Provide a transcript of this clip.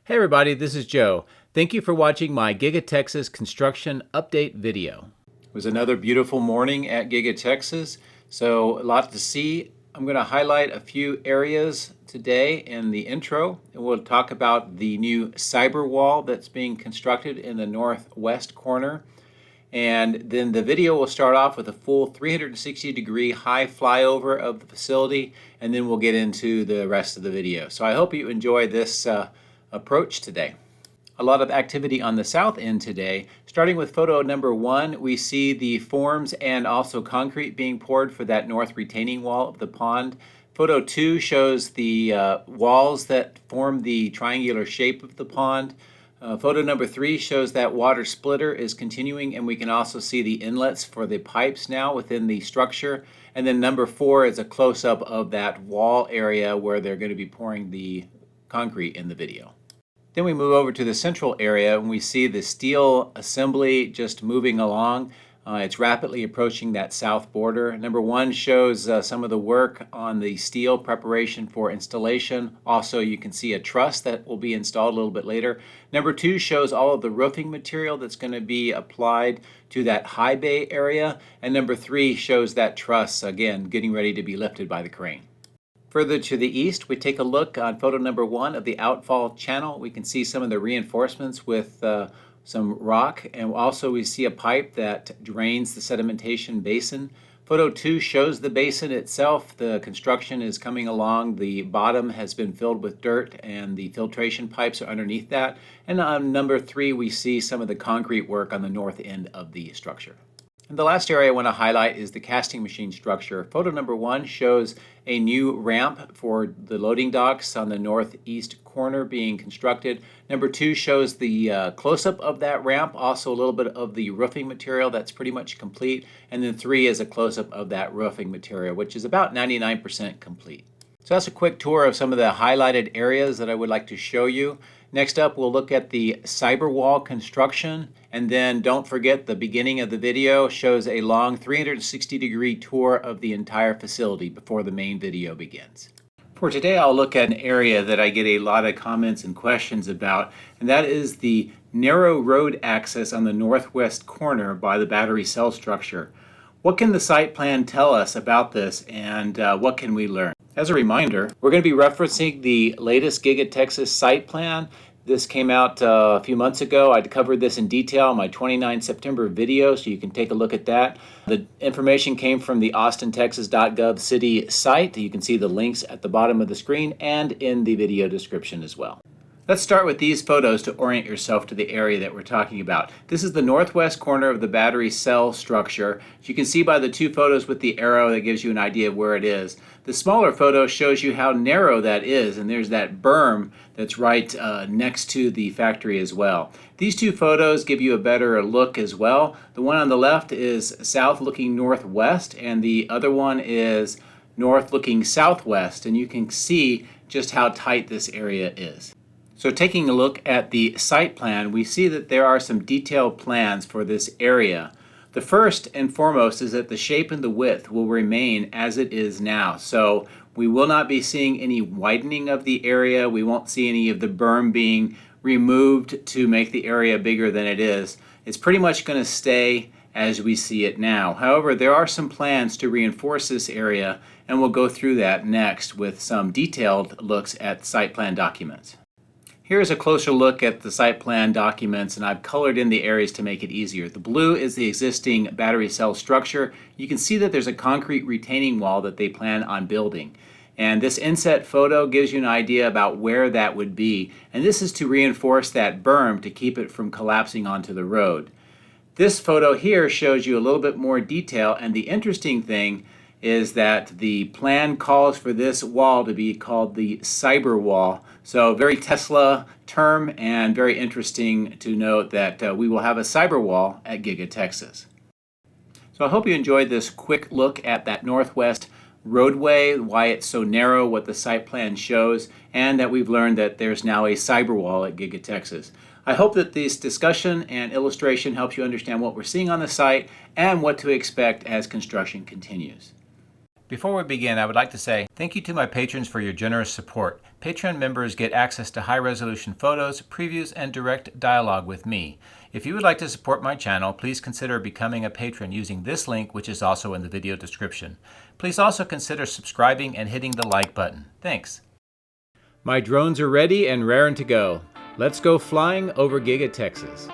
Hey everybody, this is Joe. Thank you for watching my Giga Texas construction update video. It was another beautiful morning at Giga Texas, so a lot to see. I'm going to highlight a few areas today in the intro, and we'll talk about the new Cyberwall that's being constructed in the northwest corner. And then the video will start off with a full 360-degree high flyover of the facility, and then we'll get into the rest of the video. So I hope you enjoy this approach today. A lot of activity on the south end today. Starting with photo number 1, we see the forms and also concrete being poured for that north retaining wall of the pond. Photo 2 shows the walls that form the triangular shape of the pond. Photo number 3 shows that water splitter is continuing, and we can also see the inlets for the pipes now within the structure. And then number 4 is a close-up of that wall area where they're going to be pouring the concrete in the video. Then we move over to the central area and we see the steel assembly just moving along. It's rapidly approaching that south border. Number 1 shows some of the work on the steel preparation for installation. Also, you can see a truss that will be installed a little bit later. Number 2 shows all of the roofing material that's going to be applied to that high bay area. And number 3 shows that truss, again, getting ready to be lifted by the crane. Further to the east, we take a look on photo number 1 of the outfall channel. We can see some of the reinforcements with some rock, and also we see a pipe that drains the sedimentation basin. Photo 2 shows the basin itself. The construction is coming along. The bottom has been filled with dirt and the filtration pipes are underneath that. And on number 3, we see some of the concrete work on the north end of the structure. And the last area I want to highlight is the casting machine structure. Photo number 1 shows a new ramp for the loading docks on the northeast corner being constructed. Number 2 shows the close-up of that ramp, also a little bit of the roofing material that's pretty much complete. And then 3 is a close-up of that roofing material, which is about 99% complete. So that's a quick tour of some of the highlighted areas that I would like to show you. Next up, we'll look at the Cyberwall construction, and then don't forget the beginning of the video shows a long 360-degree tour of the entire facility before the main video begins. For today, I'll look at an area that I get a lot of comments and questions about, and that is the narrow road access on the northwest corner by the battery cell structure. What can the site plan tell us about this, and what can we learn? As a reminder, we're going to be referencing the latest Giga Texas Site plan. This came out a few months ago. I covered this in detail in my 29 September video, so you can take a look at that. The information came from the austintexas.gov city site. You can see the links at the bottom of the screen and in the video description as well. Let's start with these photos to orient yourself to the area that we're talking about. This is the northwest corner of the battery cell structure. As you can see by the 2 photos with the arrow, that gives you an idea of where it is. The smaller photo shows you how narrow that is, and there's that berm that's right next to the factory as well. These 2 photos give you a better look as well. The one on the left is south looking northwest, and the other one is north looking southwest, and you can see just how tight this area is. So taking a look at the site plan, we see that there are some detailed plans for this area. The first and foremost is that the shape and the width will remain as it is now. So we will not be seeing any widening of the area. We won't see any of the berm being removed to make the area bigger than it is. It's pretty much going to stay as we see it now. However, there are some plans to reinforce this area, and we'll go through that next with some detailed looks at site plan documents. Here's a closer look at the site plan documents, and I've colored in the areas to make it easier. The blue is the existing battery cell structure. You can see that there's a concrete retaining wall that they plan on building. And this inset photo gives you an idea about where that would be. And this is to reinforce that berm to keep it from collapsing onto the road. This photo here shows you a little bit more detail, and the interesting thing is that the plan calls for this wall to be called the Cyberwall. So very Tesla term, and very interesting to note that we will have a Cyberwall at Giga Texas. So I hope you enjoyed this quick look at that northwest roadway, why it's so narrow, what the site plan shows, and that we've learned that there's now a Cyberwall at Giga Texas. I hope that this discussion and illustration helps you understand what we're seeing on the site and what to expect as construction continues. Before we begin, I would like to say thank you to my patrons for your generous support. Patreon members get access to high-resolution photos, previews, and direct dialogue with me. If you would like to support my channel, please consider becoming a patron using this link, which is also in the video description. Please also consider subscribing and hitting the like button. Thanks. My drones are ready and raring to go. Let's go flying over Giga Texas.